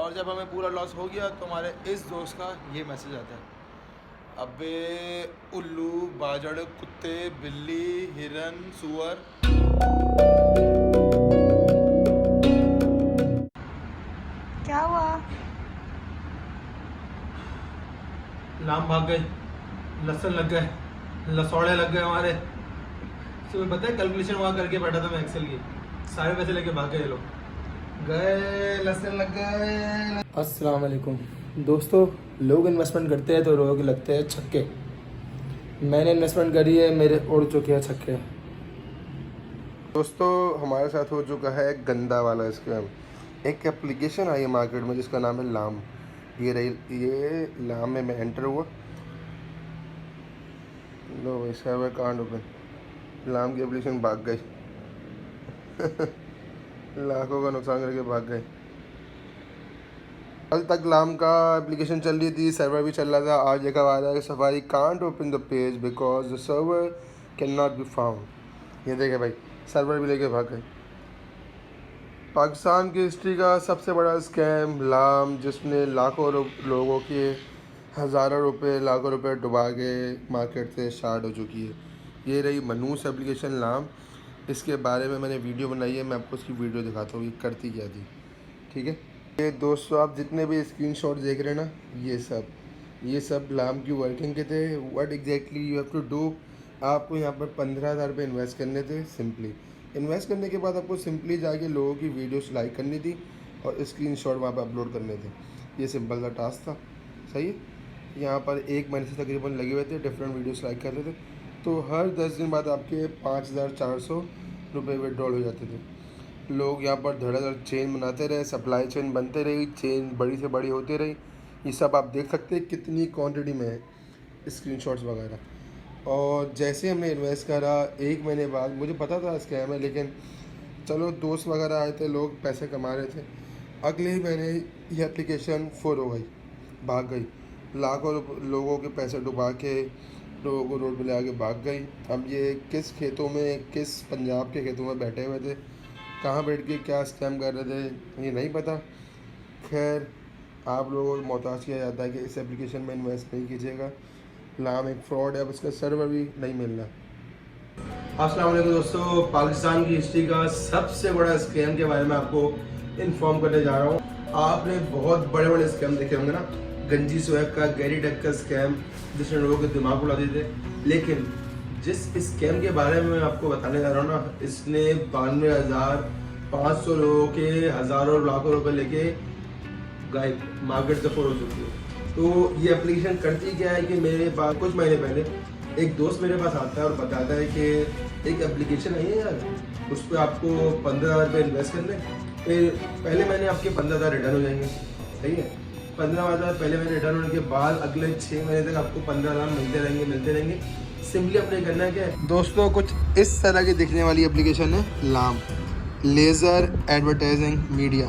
और जब हमें पूरा लॉस हो गया तो हमारे इस दोस्त का ये मैसेज आता है, अबे उल्लू, बाजड़, कुत्ते, बिल्ली, हिरन, सुअर। क्या हुआ? लाम भाग गए, लसन लग गए, लसौड़े लग गए हमारे। तुम्हें पता है कैलकुलेशन वहाँ करके बैठा था मैं एक्सेल की, सारे पैसे लेके भाग गए ये लोग, गए लसन लग गए। अस्सलाम वालेकुम दोस्तों, लोग इन्वेस्टमेंट करते हैं तो लोगों के लगते हैं छक्के। मैंने इन्वेस्टमेंट करी है, मेरे उड़ चुके हैं छक्के। दोस्तों हमारे साथ हो चुका है गंदा वाला स्कैम। एक एप्लीकेशन आई है मार्केट में जिसका नाम है लाम। ये लाम में मैं एंटर हुआ। लो भाई, सर्वर कांट ओपन। लाम की एप्लीकेशन भाग गई। लाखों का नुकसान करके भाग गए। कल तक लाम का एप्लीकेशन चल रही थी, सर्वर भी चल रहा था। आज देखा आ रहा है safari can't open the page because the server can not be found. ये देखे भाई, सर्वर भी लेके भाग गए। पाकिस्तान की हिस्ट्री का सबसे बड़ा स्कैम लाम, जिसने लाखों लोगों के हज़ारों रुपए, लाखों रुपए डुबा के मार्केट से स्टार्ट हो चुकी है। ये रही मनूस एप्लीकेशन लाम। इसके बारे में मैंने वीडियो बनाई है, मैं आपको उसकी वीडियो दिखाता हूँ ये करती क्या थी। ठीक है, ये दोस्तों आप जितने भी स्क्रीनशॉट देख रहे हैं ना, ये सब लाम की वर्किंग के थे। What exactly you have to do, आपको यहाँ पर 15,000 रुपये इन्वेस्ट करने थे। सिंपली इन्वेस्ट करने के बाद आपको सिंपली जाके लोगों की वीडियोस लाइक करनी थी और स्क्रीनशॉट वहाँ पे अपलोड करने थे। ये सिंपल सा टास्क था, सही है। यहाँ पर 1 महीने से तकरीबन लगे हुए थे, डिफरेंट वीडियोस लाइक कर रहे थे। तो हर 10 दिन बाद आपके 5,400 रुपये विड्रॉल हो जाते थे। लोग यहाँ पर धड़ाधड़ चेन बनाते रहे, सप्लाई चेन बनते रही, चेन बड़ी से बड़ी होती रही। ये सब आप देख सकते हैं कितनी क्वांटिटी में है, स्क्रीनशॉट्स वगैरह। और जैसे हमने इन्वेस्ट करा 1 महीने बाद, मुझे पता था स्कैम है, लेकिन चलो दोस्त वगैरह आए थे, लोग पैसे कमा रहे थे। अगले ही महीने ये एप्लीकेशन फुल हो गई, भाग गई। लाखों लोगों के पैसे डुबा के लोगों को रोड पे ले आके भाग गई। अब ये किस खेतों में, किस पंजाब के खेतों में बैठे हुए थे, कहाँ बैठ के क्या स्कैम कर रहे थे, ये नहीं पता। खैर, आप लोगों को मोहताज किया जाता है कि इस एप्लीकेशन में इन्वेस्ट नहीं कीजिएगा। लाम एक फ्रॉड है, अब इसका सर्वर भी नहीं मिल रहा। अस्सलाम वालेकुम दोस्तों, पाकिस्तान की हिस्ट्री का सबसे बड़ा स्कैम के बारे में आपको इन्फॉर्म करने जा रहा हूँ। आपने बहुत बड़े बड़े स्कैम देखे होंगे ना, गंजी स्वैग का, गैरी डक का स्कैम, जिसने लोगों के दिमाग उड़ा दिए थे। लेकिन जिस स्कैम के बारे में मैं आपको बताने जा रहा हूँ ना, इसने 92,500 लोगों के हज़ारों लाखों रुपए लेके गायब, मार्केट से फुल हो चुकी है। तो ये एप्लीकेशन करती क्या है कि मेरे पास कुछ महीने पहले एक दोस्त मेरे पास आता है और बताता है कि एक एप्लीकेशन आई है यार, उस पर आपको 15,000 रुपये इन्वेस्ट करने, फिर पहले महीने आपके 15,000 रिटर्न हो जाएंगे। सही है, 15,000 पहले महीने रिटर्न होने के बाद अगले 6 महीने तक आपको 15,000 मिलते रहेंगे। सिंपली अपने करना क्या है दोस्तों, कुछ इस तरह की दिखने वाली एप्लीकेशन है लाम, लेज़र एडवर्टाइजिंग मीडिया।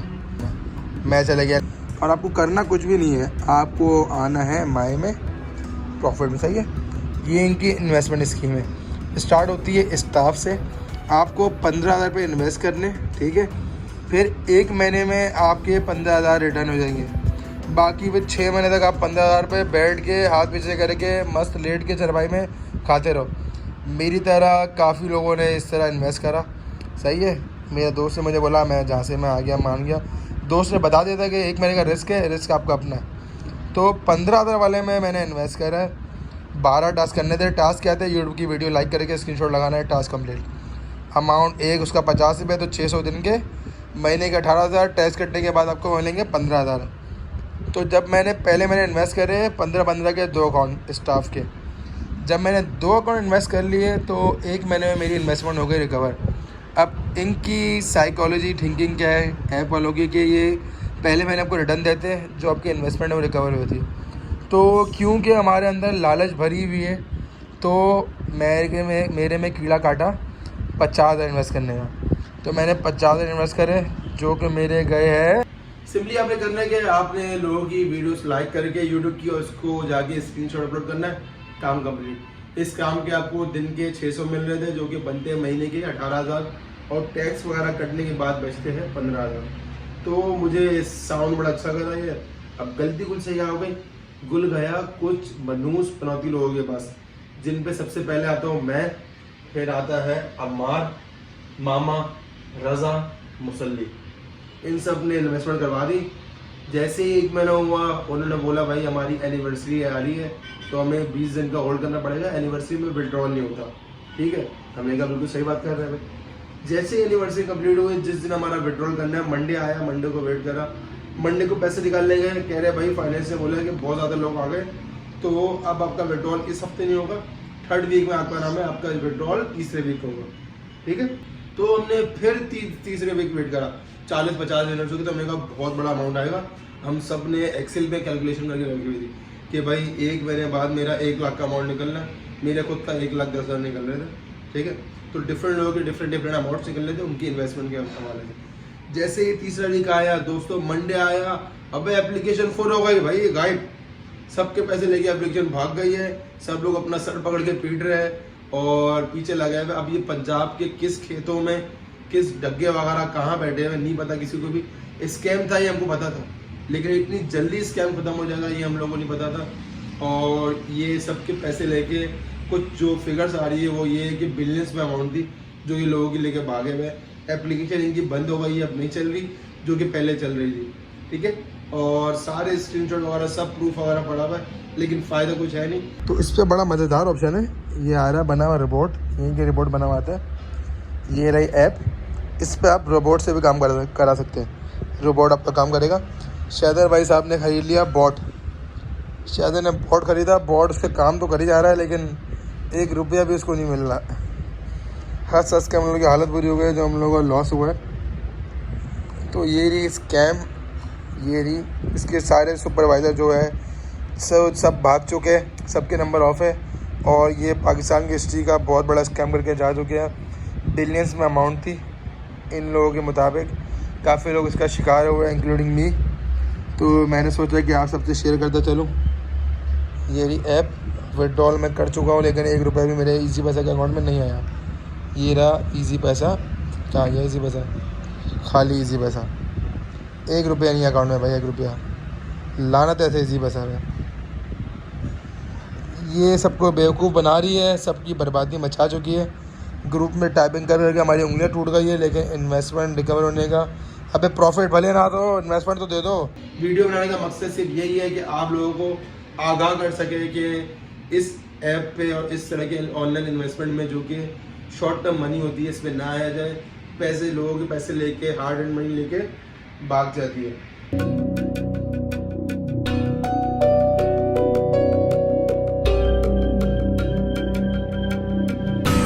मैं चले गया और आपको करना कुछ भी नहीं है, आपको आना है माई में प्रॉफिट में। सही है, ये इनकी इन्वेस्टमेंट स्कीम है। स्टार्ट होती है स्टाफ से, आपको 15,000 रुपये इन्वेस्ट करने, ठीक है। फिर 1 महीने में आपके 15,000 रिटर्न हो जाएंगे। बाकी फिर 6 महीने तक आप 15,000 रुपये बैठ के हाथ पीछे करके मस्त लेट के चरपाई में खाते रहो। मेरी तरह काफ़ी लोगों ने इस तरह इन्वेस्ट करा। सही है, मेरा दोस्त ने मुझे बोला, मैं जहाँ से मैं आ गया मान गया। दोस्त ने बता दिया था कि 1 महीने का रिस्क है, रिस्क आपका अपना है। तो 15,000 वाले में मैंने इन्वेस्ट करा है। 12 टास्क करने थे। टास्क क्या थे, यूट्यूब की वीडियो लाइक करके स्क्रीनशॉट लगाना है, टास्क कंप्लीट। अमाउंट एक उसका 50 रुपये, तो 600 दिन के, महीने के 18,000। टेस्ट करने के बाद आपको मिलेंगे 15,000। तो जब मैंने पहले मैंने इन्वेस्ट करे 15 के 2 अकाउंट स्टाफ के। जब मैंने 2 अकाउंट इन्वेस्ट कर लिए तो 1 महीने में मेरी इन्वेस्टमेंट हो गई रिकवर। अब इनकी साइकोलॉजी थिंकिंग क्या है ऐप वालों की, कि ये पहले महीने आपको रिटर्न देते हैं, जो आपकी इन्वेस्टमेंट है वो रिकवर होती है। तो क्योंकि हमारे अंदर लालच भरी हुई है, तो मेरे में कीड़ा काटा 50,000 इन्वेस्ट करने का। तो मैंने 50,000 इन्वेस्ट करे, जो कि मेरे गए हैं। सिंपली आपने करना है कि आपने लोगों की वीडियोस लाइक करके यूट्यूब की, और उसको जाके स्क्रीनशॉट अपलोड करना है, काम कंप्लीट। इस काम के आपको दिन के 600 मिल रहे थे, जो कि बनते हैं महीने के 18,000, और टैक्स वगैरह कटने के बाद बचते हैं 15,000। तो मुझे साउंड बड़ा अच्छा कर रहा है। अब गलती कुछ सही हो गई, गुल गया कुछ मनूस पनौती लोगों के पास, जिन पे सबसे पहले आता हूँ मैं, फिर आता है अम्मार, मामा, रज़ा, मुसल्ली। इन सब ने इन्वेस्टमेंट करवा दी। जैसे ही 1 महीना हुआ उन्होंने बोला भाई हमारी एनिवर्सरी आ रही है तो हमें 20 दिन का होल्ड करना पड़ेगा, एनिवर्सरी में विड्रॉल नहीं होता। ठीक है, हमने कहा बिल्कुल सही बात कर रहे हैं भाई। जैसे ही एनिवर्सरी कंप्लीट हुई, जिस दिन हमारा विड्रॉल करना है, मंडे आया, मंडे को वेट करा, मंडे को पैसे निकालने गए, कह रहे भाई फाइनेंस से बोला कि बहुत ज़्यादा लोग आ गए तो अब आपका विड्रॉल इस हफ्ते नहीं होगा, 3rd वीक में आपका नाम है, आपका विड्रॉल 3रे वीक होगा। ठीक है, तो हमने फिर 3रे वीक वेट करा, 40-50 दिन हो चुके, तो हमने कहा बहुत बड़ा अमाउंट आएगा। हम सब ने एक्सेल पे कैलकुलेशन करके रखी हुई थी कि भाई 1 महीने बाद मेरा 1 लाख का अमाउंट निकलना है, मेरे खुद का 1,10,000 निकल रहे थे। ठीक है, तो डिफरेंट लोगों के डिफरेंट अमाउंट्स निकल रहे थे उनकी इन्वेस्टमेंट के हवाले से। जैसे ही 3रा वीक आया दोस्तों, मंडे आया, अब एप्लीकेशन फुल हो गई भाई, गायब, सबके पैसे लेके एप्लीकेशन भाग गई है, सब लोग अपना सर पकड़ के पीट रहे हैं और पीछे लगे हुए। अब ये पंजाब के किस खेतों में किस डग्गे वगैरह कहाँ बैठे हुए नहीं पता किसी को भी। स्कैम था ये हमको पता था, लेकिन इतनी जल्दी स्कैम खत्म हो जाएगा ये हम लोगों को नहीं पता था। और ये सबके पैसे लेके कुछ जो फिगर्स आ रही है वो ये है कि बिलियंस में अमाउंट थी जो ये लोगों की लेके भागे हुए। एप्लीकेशन इनकी बंद हो गई है, अब नहीं चल रही जो कि पहले चल रही थी। ठीक है, और सारे स्क्रीनशॉट वगैरह सब प्रूफ वगैरह पड़ा हुआ है, लेकिन फ़ायदा कुछ है नहीं। तो इस पर बड़ा मज़ेदार ऑप्शन है, ये आ रहा है बना हुआ रिपोर्ट, यहीं के रिपोर्ट बना हुआ आता है। ये रही ऐप, इस पर आप रोबोट से भी काम करा सकते हैं, रोबोट आपका काम करेगा। शहदर भाई साहब ने खरीद लिया बॉट, शहदर ने बॉट खरीदा, बॉट उससे काम तो कर ही जा रहा है लेकिन 1 रुपया भी उसको नहीं मिल रहा। हंस के हम लोगों की हालत बुरी हो गई, जो हम लोगों का लॉस हुआ है। तो ये रही स्कैम, ये रही, इसके सारे सुपरवाइज़र जो है सब भाग चुके हैं, सबके नंबर ऑफ है। और ये पाकिस्तान की हिस्ट्री का बहुत बड़ा स्कैम करके जा चुके हैं। बिलियंस में अमाउंट थी इन लोगों के मुताबिक, काफ़ी लोग इसका शिकार हुए इंक्लूडिंग मी। तो मैंने सोचा कि आप सबसे शेयर करता चलूँ। ये रही ऐप, विड्रॉल मैं कर चुका हूँ लेकिन 1 रुपया भी मेरे इजी पैसा के अकाउंट में नहीं आया। ये रहा इजी पैसा, क्या गया इजी पैसा, खाली इजी पैसा, 1 रुपया नहीं अकाउंट में भाई, 1 रुपया, लानत ऐसे इजी पैसा में। ये सबको बेवकूफ़ बना रही है, सबकी बर्बादी मचा चुकी है। ग्रुप में टाइपिंग कर करके हमारी उंगलियां टूट गई है, लेकिन इन्वेस्टमेंट रिकवर होने का, अबे प्रॉफिट भले ना दो, इन्वेस्टमेंट तो दे दो। वीडियो बनाने का मकसद सिर्फ यही है कि आप लोगों को आगाह कर सके कि इस ऐप पे और इस तरह के ऑनलाइन इन्वेस्टमेंट में जो कि शॉर्ट टर्म मनी होती है, इस पर ना आया जाए। पैसे, लोगों के पैसे लेके, हार्ड एंड मनी लेके भाग जाती है।